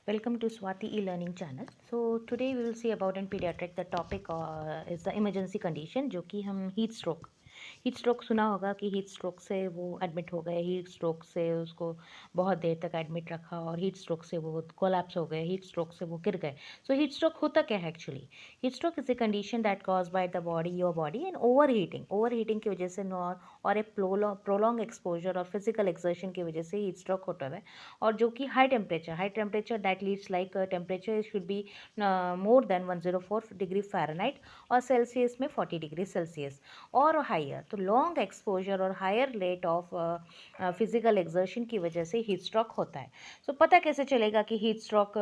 Welcome to Swati e-learning channel. So today we will see about in pediatric the topic is the emergency condition जो कि हम heat stroke सुना होगा कि heat stroke से वो एडमिट हो गए, हीट स्ट्रोक से उसको बहुत देर तक एडमिट रखा और हीट स्ट्रोक से वो कोलैप्स हो गए, हीट स्ट्रोक से वो गिर गए. सो हीट स्ट्रोक होता क्या है actually? Heat stroke is a condition that cause by the body your body and over heating की वजह से और एक प्रोलॉन्ग एक्सपोजर और फिजिकल एक्सर्शन की वजह से हीट स्ट्रोक होता है. और जो कि high temperature that leads like temperature should be more than 104 degree Fahrenheit और सेल्सियस में 40 डिग्री सेल्सियस और हायर. तो लॉन्ग एक्सपोजर और higher rate of physical exertion की वजह से हीट स्ट्रोक होता है. सो पता कैसे चलेगा कि हीट स्ट्रोक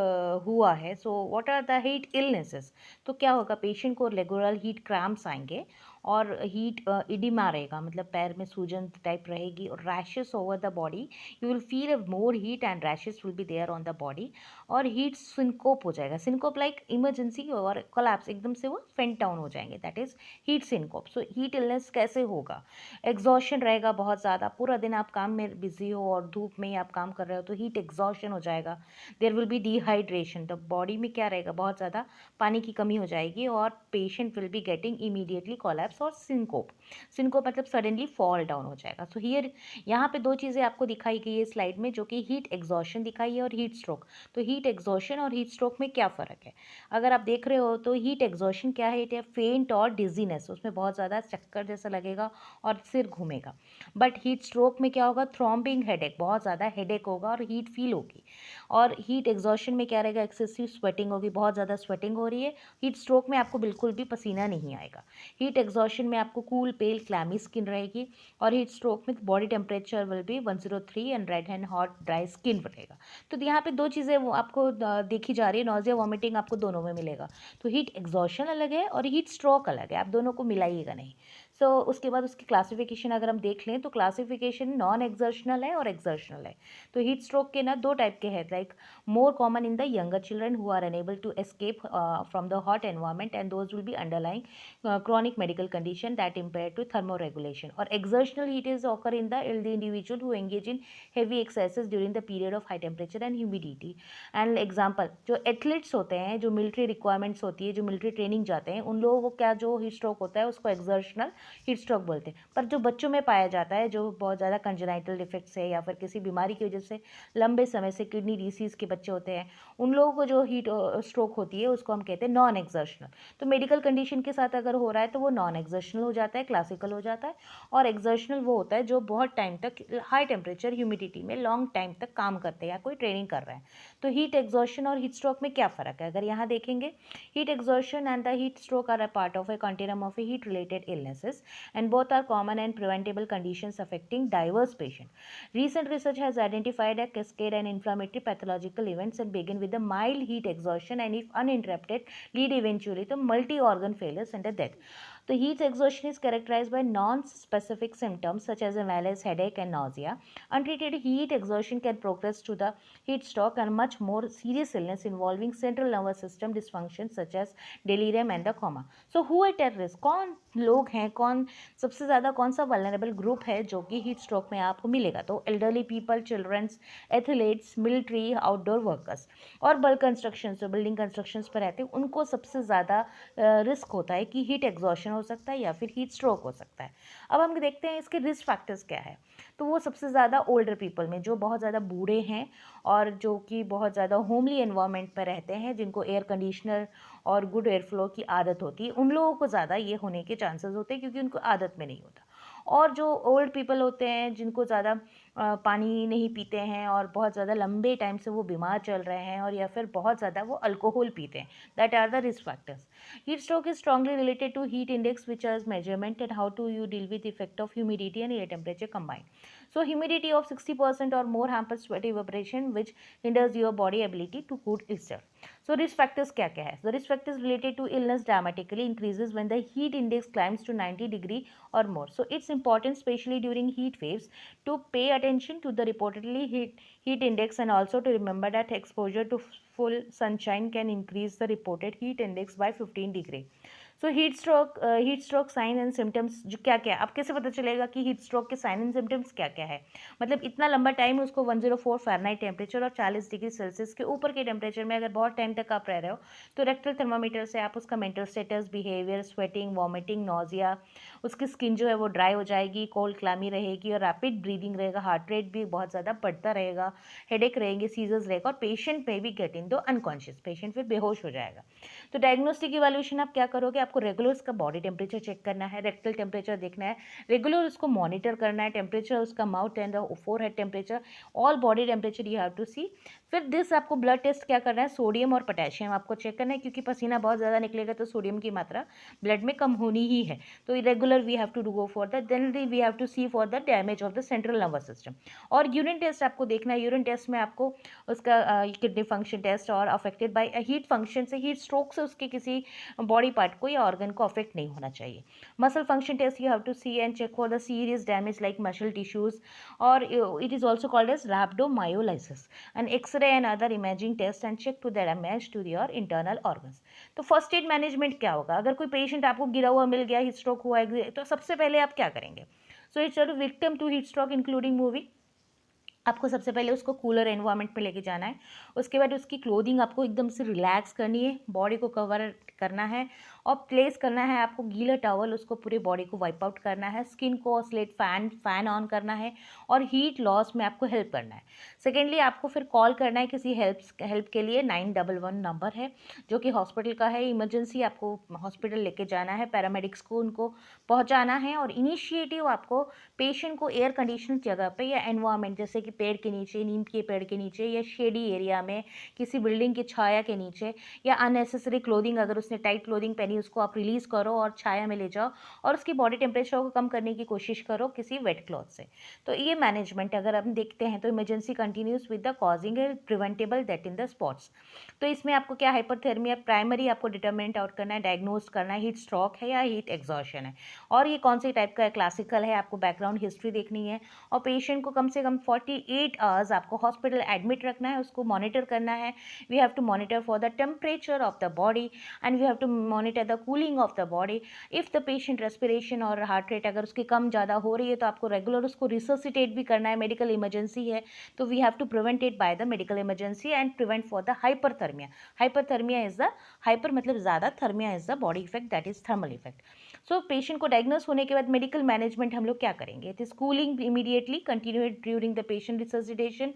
हुआ है? So what are the heat illnesses? तो क्या होगा, पेशेंट को रेगुलर हीट क्रैम्प्स आएंगे और हीट इडिमा रहेगा, मतलब पैर में सूजन टाइप रहेगी और rashes over the body. You will feel more heat and rashes will be there on the body. और हीट सिंकोप हो जाएगा, सिंकोप लाइक इमरजेंसी और कोलैप्स, एकदम से वो फेंट डाउन हो जाएंगे, that is heat syncope. So heat illness कैसे होगा? एग्जॉशन रहेगा बहुत ज़्यादा, पूरा दिन आप काम में बिजी हो और धूप में ही आप काम कर रहे हो तो हीट एग्जॉशन हो जाएगा. देयर विल बी डिहाइड्रेशन, तो बॉडी में क्या रहेगा, बहुत ज़्यादा पानी की कमी हो जाएगी और patient will be getting immediately collapse और सिंकोप. सिंकोप मतलब सडनली फॉल डाउन हो जाएगा. सो हियर यहाँ पे दो चीज़ें आपको दिखाई गई है स्लाइड में, जो कि हीट एग्जॉशन दिखाई है और हीट स्ट्रोक. तो हीट एग्जॉशन और हीट स्ट्रोक में क्या फ़र्क है? अगर आप देख रहे हो तो हीट एग्जॉशन क्या है? इट है फेंट और डिजीनेस, उसमें बहुत ज़्यादा चक्कर जैसा लगेगा और सिर घूमेगा. बट हीट स्ट्रोक में क्या होगा? थ्रॉम्बिंग हेडेक, बहुत ज़्यादा हेडेक होगा और हीट फील होगी. और हीट एग्जॉशन में क्या रहेगा? एक्सेसिव स्वेटिंग होगी, बहुत ज़्यादा स्वेटिंग हो रही है. हीट स्ट्रोक में आपको बिल्कुल भी पसीना नहीं आएगा. हीट एग्जॉशन में आपको कूल पेल क्लैमी स्किन रहेगी और हीट स्ट्रोक में body temperature will be 103 and red and hot dry skin रहेगा. तो यहाँ पे दो चीज़ें वो आपको देखी जा रही है, नॉजिया वॉमिटिंग आपको दोनों में मिलेगा. तो हीट एग्जॉशन अलग है और हीट स्ट्रोक अलग है, आप दोनों को मिलाइएगा नहीं. सो उसके बाद उसकी क्लासिफिकेशन अगर हम देख लें तो क्लासिफिकेशन नॉन एग्जर्शनल है और एग्जर्शनल है. तो हीट स्ट्रोक के ना दो टाइप के हैं, like more common in the younger children who are unable to escape from the hot environment and those will be underlying chronic medical condition that impair to thermoregulation. Or exertional heat is occur in the elderly individual who engage in heavy exercises during the period of high temperature and humidity. And example, जो athletes होते हैं, जो military requirements होती है, जो military training जाते हैं, उन लोगों को क्या जो हीट स्ट्रोक होता है उसको एक्सर्शनल हीट स्ट्रोक बोलते हैं. पर जो बच्चों में पाया जाता है, जो बहुत ज़्यादा कंजेनाइटल डिफेक्ट्स है या फिर किसी बीमारी की वजह से लंबे समय से किडनी डिसीज़ के बच्चे होते हैं, उन लोगों को जो हीट स्ट्रोक होती है उसको हम कहते हैं नॉन एक्सर्शनल. तो मेडिकल कंडीशन के साथ अगर हो रहा है तो वो नॉन एक्सर्शनल हो जाता है, क्लासिकल हो जाता है. और एक्सर्शनल वो होता है जो बहुत टाइम तक हाई टेम्परेचर ह्यूमिडिटी में लॉन्ग टाइम तक काम करते हैं या कोई ट्रेनिंग कर रहे हैं. तो हीट एग्जॉशन और हीट स्ट्रोक में क्या फ़र्क है? अगर यहाँ देखेंगे, heat exhaustion and the heat stroke are a part of a continuum of a heat related illnesses and both are common and preventable conditions affecting diverse patient. Recent research has identified a cascade and inflammatory pathological events and begin with a mild heat exhaustion and if uninterrupted lead eventually to multi-organ failures and a death. The heat exhaustion is characterized by non-specific symptoms such as a malaise, headache, and nausea. Untreated heat exhaustion can progress to the heat stroke and much more serious illness involving central nervous system dysfunction such as delirium and the coma. So, who at risk? कौन लोग हैं, कौन सबसे ज़्यादा कौन सा vulnerable group है जो कि हीट स्ट्रोक में आपको मिलेगा? तो elderly people, childrens, athletes, military, outdoor workers और बल्क कंस्ट्रक्शन, जो बिल्डिंग कंस्ट्रक्शंस पर रहते हैं, उनको सबसे ज़्यादा रिस्क होता है कि हीट एग्जॉशन हो सकता है या फिर हीट स्ट्रोक हो सकता है. अब हम देखते हैं इसके रिस्क फैक्टर्स क्या है. तो वो सबसे ज़्यादा ओल्डर पीपल में, जो बहुत ज़्यादा बूढ़े हैं और जो कि बहुत ज़्यादा होमली एनवायरनमेंट पर रहते हैं, जिनको एयर कंडीशनर और गुड एयर फ्लो की आदत होती है, उन लोगों को ज़्यादा ये होने के चांसेस होते हैं क्योंकि उनको आदत में नहीं होता. और जो ओल्ड पीपल होते हैं, जिनको ज़्यादा पानी नहीं पीते हैं और बहुत ज़्यादा लंबे टाइम से वो बीमार चल रहे हैं और या फिर बहुत ज़्यादा वो अल्कोहल पीते हैं, that are the risk factors. Heat stroke is strongly related to heat index, which is measurement and how to you deal with the effect of humidity and air temperature combined. So humidity of 60% or more hampers sweat evaporation, which hinders your body ability to cool itself. So risk factors क्या क्या है? The risk factors related to illness dramatically increases when the heat index climbs to 90 degree or more. So it's important, especially during heat waves, to pay attention to the reportedly heat index and also to remember that exposure to full sunshine can increase the reported heat index by 15 degree. So heat stroke sign and symptoms जो क्या क्या है, अब कैसे पता चलेगा कि heat stroke के साइन एंड सिम्टम्स क्या क्या है। मतलब इतना लंबा टाइम उसको 104 फ़ारेनहाइट टेम्परेचर और 40 डिग्री सेल्सियस के ऊपर के टेम्परेचर में अगर बहुत टाइम तक आप रह रहे हो तो रेक्टल थर्मामीटर से आप उसका mental status, behaviour, sweating, vomiting, nausea, उसकी स्किन जो है वो ड्राई हो जाएगी, कोल्ड क्लामी रहेगी और रैपिड ब्रीदिंग रहेगा, हार्ट रेट भी बहुत ज़्यादा बढ़ता रहेगा, हेडेक रहेंगे, सीजर्स रहेगा और पेशेंट में भी गेट इन दो अनकॉन्शियस, पेशेंट फिर बेहोश हो जाएगा। तो डायग्नोस्टिक इवैल्यूएशन आप क्या करोगे, आपको रेगुलर उसका बॉडी टेम्परेचर चेक करना है, रेक्टल टेम्परेचर देखना है, रेगुलर उसको मॉनिटर करना है, टेम्परेचर उसका mouth and forehead temperature, all body temperature you have to see. फिर दिस आपको ब्लड टेस्ट क्या करना है, सोडियम और पोटेशियम आपको चेक करना है, क्योंकि पसीना बहुत ज़्यादा निकलेगा तो सोडियम की मात्रा ब्लड में कम होनी ही है। तो regular we have to go for that, then we have to see for the damage of the central nervous system. और यूरिन टेस्ट आपको देखना है, यूरिन टेस्ट में आपको उसका किडनी फंक्शन टेस्ट और अफेक्टेड बाय हीट फंक्शन से, heat stroke से उसके किसी बॉडी पार्ट को या ऑर्गन को अफेक्ट नहीं होना चाहिए। Muscle function test you have to see and check for the serious damage like muscle tissues, और it is also called as rhabdomyolysis, an x-ray and other imaging test and check to the damage to your internal organs। तो first aid management क्या होगा, अगर कोई patient आपको गिरा हुआ मिल गया, हीट स्ट्रोक हुआ है, तो सबसे पहले आप क्या करेंगे। So it's victim to heat stroke including moving, आपको सबसे पहले उसको कूलर एनवायरनमेंट में लेके जाना है। उसके बाद उसकी क्लोथिंग आपको एकदम से रिलैक्स करनी है, बॉडी को कवर करना है और प्लेस करना है आपको गीला टॉवल, उसको पूरे बॉडी को वाइप आउट करना है, स्किन को ऑसलेट फैन ऑन करना है और हीट लॉस में आपको हेल्प करना है। सेकेंडली आपको फिर कॉल करना है किसी हेल्प के लिए, 911 नंबर है जो कि हॉस्पिटल का है, इमरजेंसी आपको हॉस्पिटल लेके जाना है, पैरामेडिक्स को उनको पहुँचाना है। और इनिशिएटिव आपको पेशेंट को एयर कंडीशन जगह पे या एनवायरनमेंट, जैसे कि पेड़ के नीचे, नीम के पेड़ के नीचे या शेडी एरिया में, किसी बिल्डिंग की छाया के नीचे, या अननेसेसरी क्लोथिंग अगर उसने टाइट क्लोथिंग पहनी उसको आप रिलीज़ करो और छाया में ले जाओ और उसकी बॉडी टेम्परेचर को कम करने की कोशिश करो किसी वेट क्लॉथ से। तो ये मैनेजमेंट अगर हम देखते हैं तो emergency continues with the causing A preventable death in the spots. तो इसमें आपको क्या, हाइपरथर्मिया प्राइमरी आपको डिटरमिनेट आउट करना है, डायग्नोज करना है हीट स्ट्रोक है या हीट एग्जॉशन है, और ये कौन से टाइप का है, क्लासिकल है, आपको बैकग्राउंड हिस्ट्री देखनी है, और पेशेंट को कम से कम 48 आवर्स आपको हॉस्पिटल एडमिट रखना है, उसको मॉनिटर करना है। We have to monitor for the temperature of the body and we have to monitor the cooling of the body. If the patient respiration और हार्ट रेट अगर उसकी कम ज़्यादा हो रही है तो आपको रेगुलर उसको रिसोसिटेट भी करना है, मेडिकल इमरजेंसी है तो we have to prevent it by the medical emergency and prevent for the hyperthermia. Hyperthermia is the, hyper मतलब ज़्यादा, thermia is the body effect, that is thermal effect. So patient को diagnose होने के बाद medical management हम लोग क्या करेंगे, it is cooling immediately continued during the patient resuscitation.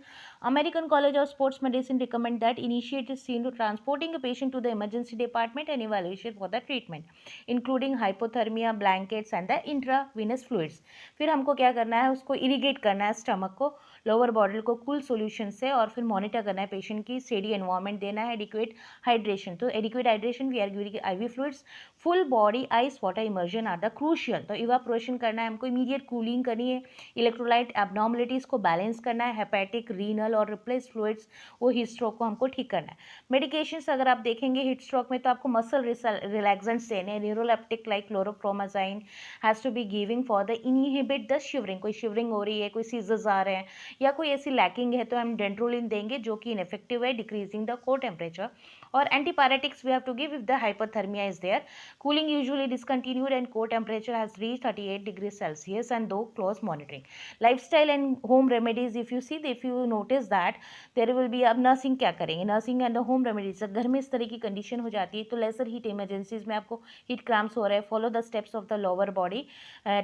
American College of Sports Medicine recommend that initiate is seen to transporting a patient to the emergency department and evaluation for the treatment, including hypothermia, blankets and the intravenous fluids। फिर हमको क्या करना है, उसको irrigate करना है stomach को, lower बॉडल को कूल सोल्यूशन से, और फिर मॉनिटर करना है पेशेंट की, स्टेडी एनवायरनमेंट देना है, एडिक्वेट हाइड्रेशन। तो adequate hydration we are giving IV fluids, full body ice water immersion are the crucial. तो इवापोरेशन करना है हमको, इमीडिएट कूलिंग करनी है, इलेक्ट्रोलाइट एबनॉर्मलिटीज को बैलेंस करना है, हेपेटिक, रीनल और रिप्लेस फ्लूइड्स, वो हीट स्ट्रोक को हमको ठीक करना है। मेडिकेशंस अगर आप देखेंगे हीट स्ट्रोक में तो आपको मसल रिलैक्सेंट्स देने हैं, neuroleptic like chlorpromazine has to be giving for the inhibit the shivering. कोई शिवरिंग हो रही है, कोई सीजर्स आ रहे हैं या कोई ऐसी लैकिंग है तो हम डेंड्रोलिन देंगे जो कि इनफेक्टिव है, डिक्रीजिंग द कोर टेम्परेचर। और antipyretics we have to give if the hyperthermia is there. Cooling usually discontinued and core temperature has reach 38 degree Celsius and दो close monitoring. Lifestyle and home remedies, if you see, if you notice that there will be, अब nursing क्या करेंगे, nursing and home remedies, घर में इस तरह की condition हो जाती है तो लेसर हीट इमरजेंसीज में आपको हीट क्रैम्प्स हो रहे हैं, follow the steps of the lower body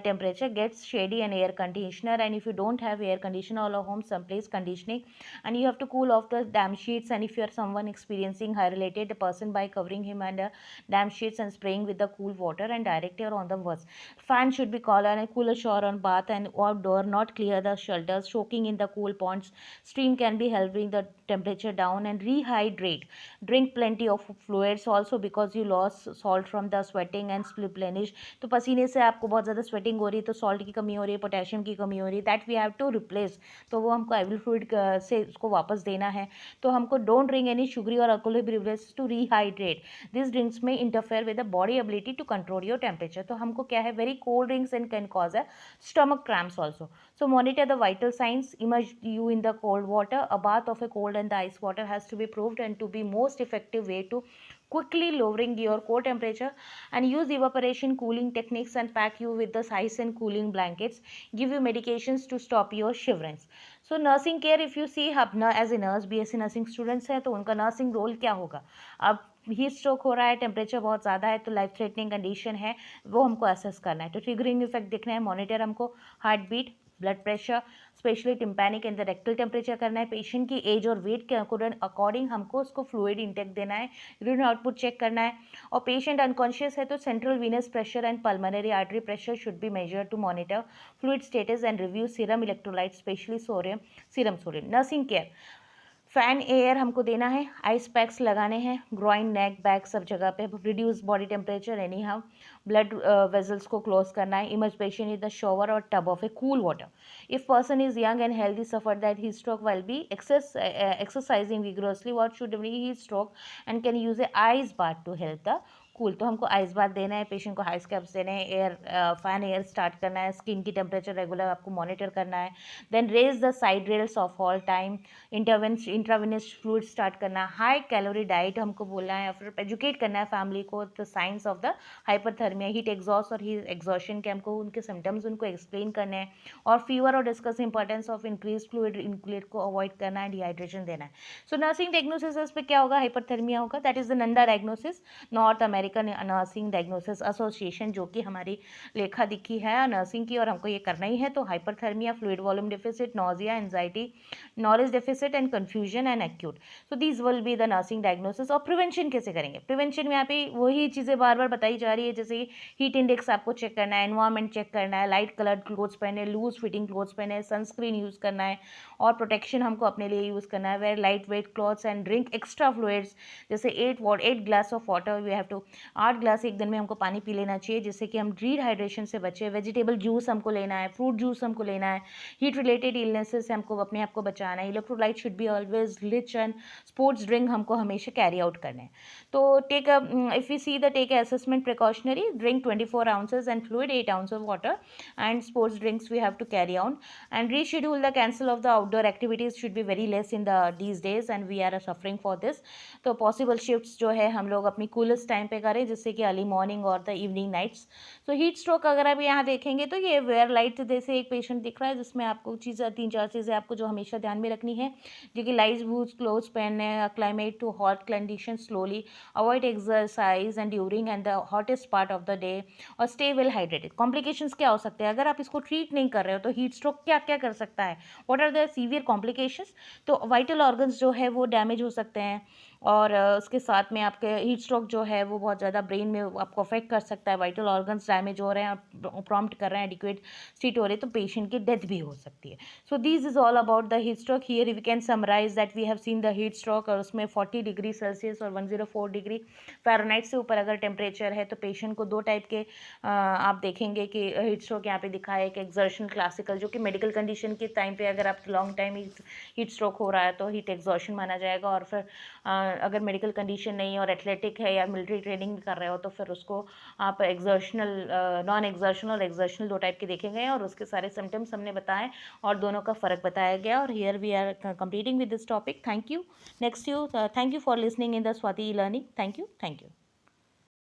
temperature, gets shady and air conditioner, and if you don't have air conditioner or home, some place conditioning, and you have to cool off the damp sheets, and if you are someone experiencing high related the person by covering him under damp sheets and spraying with the cool water and direct air on the worst. Fan should be called and a cooler shower on bath and outdoor, not clear the shelters, soaking in the cool ponds, stream can be helping the temperature down, and rehydrate, drink plenty of fluids also because you lost salt from the sweating and replenish। तो पसीने से आपको बहुत ज़्यादा sweating हो रही है तो सॉल्ट की कमी हो रही है, पोटेशियम की कमी हो रही है, that we have to replace. तो वो हमको IV फ्लूइड से उसको वापस देना है। तो हमको डोंट ड्रिंक एनी शुगरी और alcoholic beverages to rehydrate, this drinks में interfere with the body ability to control your temperature. तो हमको क्या है, very cold drinks and can cause a stomach cramps also. So monitor the vital signs, immerse you in the cold water, a bath of a cold and the ice water has to be proved and to be most effective way to quickly lowering your core temperature, and use evaporation cooling techniques and pack you with the ice and cooling blankets, give you medications to stop your shiverings. So nursing care, if you see अब न as a nurse BSc nursing students हैं तो उनका nursing role क्या होगा. अब heat stroke हो रहा है, टेम्परेचर बहुत ज़्यादा है, तो लाइफ थ्रेटनिंग कंडीशन है, वो हमको असेस करना है. तो ट्रिगरिंग इफेक्ट दिखना है, मॉनिटर हमको heart beat, blood pressure, specially tympanic and the rectal temperature करना है. पेशेंट की एज और वेट के अकॉर्डिंग हमको उसको फ्लूइड इंटेक देना है, यूरिन आउटपुट चेक करना है. और पेशेंट अनकॉन्शियस है तो central venous pressure and pulmonary artery pressure should be major to monitor fluid status and review serum electrolyte, specially sodium, serum sodium. Nursing care, fan air हमको देना है, ice packs लगाने हैं, ग्रॉइन नेक back सब जगह पे, reduce body temperature anyhow, blood vessels को close करना है, immerse patient in the shower और tub of a cool water. If person is young and healthy suffer that heat stroke will be exercising vigorously, what should be heat stroke and can use a ice bath to help the cool. तो हमको ice bath देना है, patient को ice caps देने हैं, air fan air start करना है, skin की टेम्परेचर रेगुलर आपको मॉनिटर करना है. Then raise the side rails of all time, intravenous fluid start करना, हाई कैलोरी डाइट हमको बोलना है, फिर एजुकेट करना है फैमिली को the science of the hyperthermia, heat exhaust और हीट एग्जॉशन के हमको उनके सिम्टम्स उनको एक्सप्लेन करने हैं, और फीवर और discuss importance of increase fluid include को अवॉइड करना है, डिहाइड्रेशन देना है. सो नर्सिंग डायग्नोसिस पे क्या होगा, हाइपरथर्मिया होगा, that is the Nanda diagnosis, north American nursing diagnosis association, जो कि हमारी लेखा दिखी है नर्सिंग की, और हमको ये करना ही है. तो hyperthermia, fluid volume deficit, nausea, anxiety, knowledge deficit and confusion and acute. So these will be the nursing diagnosis. और प्रिवेंशन कैसे करेंगे, प्रिवेंशन में यहाँ पे वही चीज़ें बार बार बताई जा रही है, जैसे हीट इंडेक्स आपको चेक करना है, एनवायरमेंट चेक करना है, लाइट कलर्ड क्लोथ्स पहने, लूज फिटिंग क्लोथ्स पहने, सनस्क्रीन यूज़ करना है, और प्रोटेक्शन हमको अपने लिए यूज़ करना है, wear light weight clothes and drink extra fluids, जैसे 8 glass of water we have to, 8 glass एक दिन में हमको पानी पी लेना चाहिए, जिससे कि हम डिहाइड्रेशन से बचे. वेजिटेबल जूस हमको लेना है, फ्रूट जूस हमको लेना है, हीट रिलेटेड इलनेसेस से हमको अपने आप को बचाना है. Electrolyte should be always rich, and sports drink हमको हमेशा कैरी आउट करना है. तो take if you see the take assessment precautionary, drink 24 ounces and fluid 8 ounces of water, and sports drinks we have to carry on, and reschedule the cancel of the outdoor activities should be very less in the these days, and we are suffering for this. तो possible shifts जो है हम लोग अपनी coolest time पे करें, जिससे कि अर्ली मॉर्निंग और द इवनिंग नाइट्स. तो हीट स्ट्रोक अगर आप यहाँ देखेंगे तो ये वेयर लाइट जैसे एक पेशेंट दिख रहा है, जिसमें आपको 3-4 चीज़ें आपको जो हमेशा ध्यान में रखनी है, जो कि लाइट बूज क्लोथ्स पहनने, climate to hot condition slowly, avoid exercise and during and the hottest part of the day, और स्टे वेल हाइड्रेटेड. कॉम्प्लिकेशंस क्या हो सकते हैं अगर आप इसको ट्रीट नहीं कर रहे हो, तो हीट स्ट्रोक क्या क्या कर सकता है, what are the severe complications. तो वाइटल ऑर्गन्स जो है वो डैमेज हो सकते हैं, और उसके साथ में आपके हीट स्ट्रोक जो है वो बहुत ज़्यादा ब्रेन में आपको अफेक्ट कर सकता है, वाइटल ऑर्गन्स डैमेज हो रहे हैं, प्रॉम्प्ट कर रहे हैं, एडिक्वेट स्टेट हो रही है, तो पेशेंट की डेथ भी हो सकती है. So this is all about the heat stroke. Here we can summarise that we have seen the heat stroke, और उसमें 40 डिग्री सेल्सियस और 104 डिग्री फ़ारेनहाइट से ऊपर अगर टेम्परेचर है, तो पेशेंट को 2 टाइप के आप देखेंगे कि हीट स्ट्रोक यहाँ पे दिखा है, एक एक्सर्शन क्लासिकल, जो कि मेडिकल कंडीशन के टाइम पे अगर आप लॉन्ग टाइम हीट स्ट्रोक हो रहा है तो हीट एक्सॉर्शन माना जाएगा, और फिर अगर मेडिकल कंडीशन नहीं और एथलेटिक है या मिलिट्री ट्रेनिंग कर रहे हो, तो फिर उसको आप एक्सर्शनल, नॉन एक्सर्शनल और एक्सर्शनल 2 टाइप के देखेंगे, और उसके सारे सिम्टम्स हमने बताए और दोनों का फ़र्क बताया गया. और here we are completing with this topic. Thank you. Next you, thank you for listening in the Swati learning. Thank you.